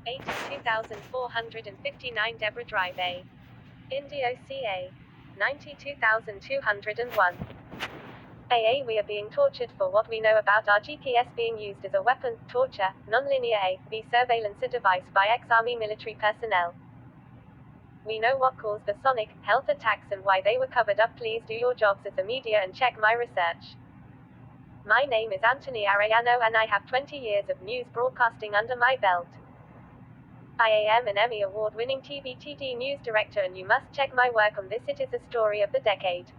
82,459 Deborah Drive A. Indio CA. 92,201. AA. We are being tortured for what we know about our GPS being used as a weapon, torture, nonlinear A. B. Surveillance, a device by ex-army military personnel. We know what caused the Sonic Health attacks and why they were covered up. Please do your jobs as the media and check my research. My name is Anthony Arellano and I have 20 years of news broadcasting under my belt. I am an Emmy Award-winning TVTD news director and you must check my work on this. It is the story of the decade.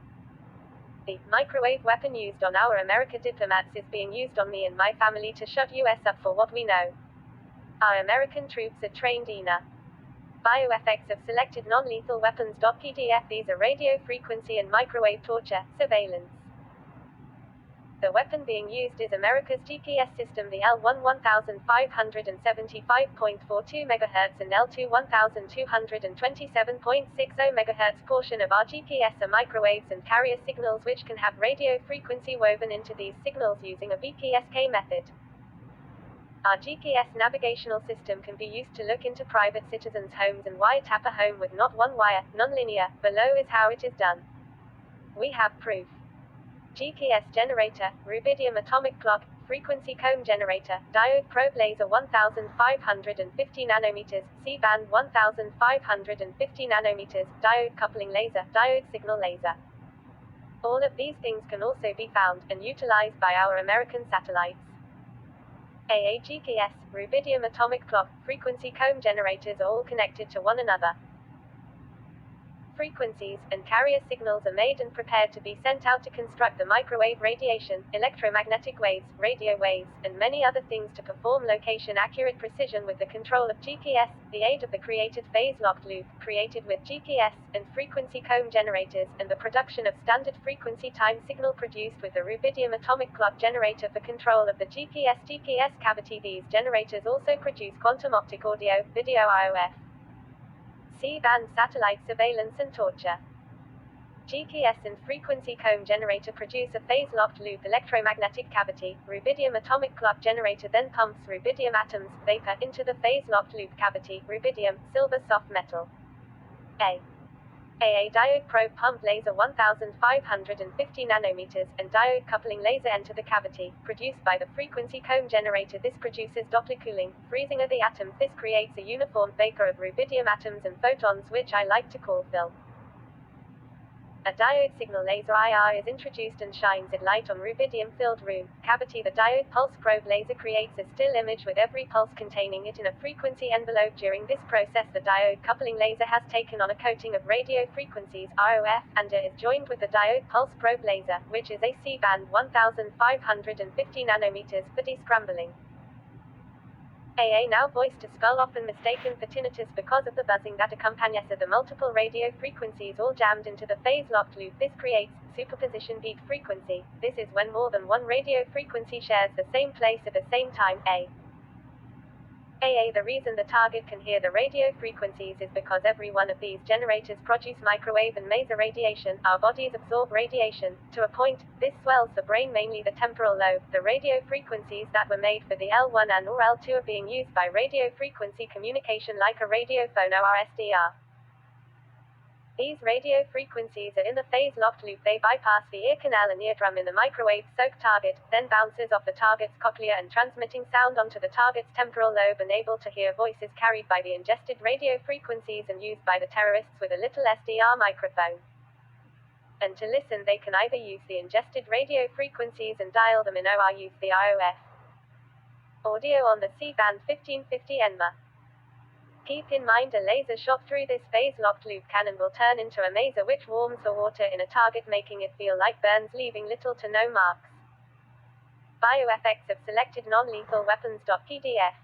The microwave weapon used on our American diplomats is being used on me and my family to shut US up for what we know. Our American troops are trained in bioeffects of selected non-lethal weapons. PDF. These are radio frequency and microwave torture, surveillance. The weapon being used is America's GPS system, the L1 1575.42 MHz and L2 1227.60 MHz portion of our GPS are microwaves and carrier signals which can have radio frequency woven into these signals using a BPSK method. Our GPS navigational system can be used to look into private citizens' homes and wiretap a home with not one wire, nonlinear. Below is how it is done. We have proof. GPS generator, rubidium atomic clock, frequency comb generator, diode probe laser 1550 nanometers, C-band 1550 nanometers, diode coupling laser, diode signal laser. All of these things can also be found and utilized by our American satellites. AA GPS, rubidium atomic clock, frequency comb generators are all connected to one another. Frequencies and carrier signals are made and prepared to be sent out to construct the microwave radiation, electromagnetic waves, radio waves, and many other things to perform location-accurate precision with the control of GPS, the aid of the created phase-locked loop, created with GPS, and frequency comb generators, and the production of standard frequency time signal produced with the rubidium atomic clock generator for control of the GPS cavity. These generators also produce quantum optic audio, video IOF. C-band satellite surveillance and torture. GPS and frequency comb generator produce a phase-locked loop electromagnetic cavity. Rubidium atomic clock generator then pumps rubidium atoms, vapor, into the phase-locked loop cavity. Rubidium, silver soft metal. AA diode probe pump laser 1550 nanometers, and diode coupling laser enter the cavity, produced by the frequency comb generator. This produces Doppler cooling, freezing of the atoms. This creates a uniform vapor of rubidium atoms and photons, which I like to call film. A diode signal laser IR is introduced and shines its light on rubidium-filled room cavity. The diode pulse probe laser creates a still image with every pulse containing it in a frequency envelope. During this process, the diode coupling laser has taken on a coating of radio frequencies (ROF) and it is joined with the diode pulse probe laser, which is a C-band 1550 nanometers, for descrambling. AA now voice to skull, often mistaken for tinnitus because of the buzzing that accompanies the multiple radio frequencies all jammed into the phase-locked loop. This creates superposition beat frequency. This is when more than one radio frequency shares the same place at the same time. AA. The reason the target can hear the radio frequencies is because every one of these generators produce microwave and maser radiation. Our bodies absorb radiation to a point. This swells the brain, mainly the temporal lobe. The radio frequencies that were made for the L1 and or L2 are being used by radio frequency communication like a radiophone or SDR. These radio frequencies are in the phase-locked loop. They bypass the ear canal and eardrum in the microwave-soaked target, then bounces off the target's cochlea and transmitting sound onto the target's temporal lobe, and able to hear voices carried by the ingested radio frequencies and used by the terrorists with a little SDR microphone. And to listen, they can either use the ingested radio frequencies and dial them in or use the IOF audio on the C-band 1550 ENMA. Keep in mind, a laser shot through this phase-locked loop cannon will turn into a maser which warms the water in a target, making it feel like burns, leaving little to no marks. Bioeffects of selected non-lethal weapons. PDF.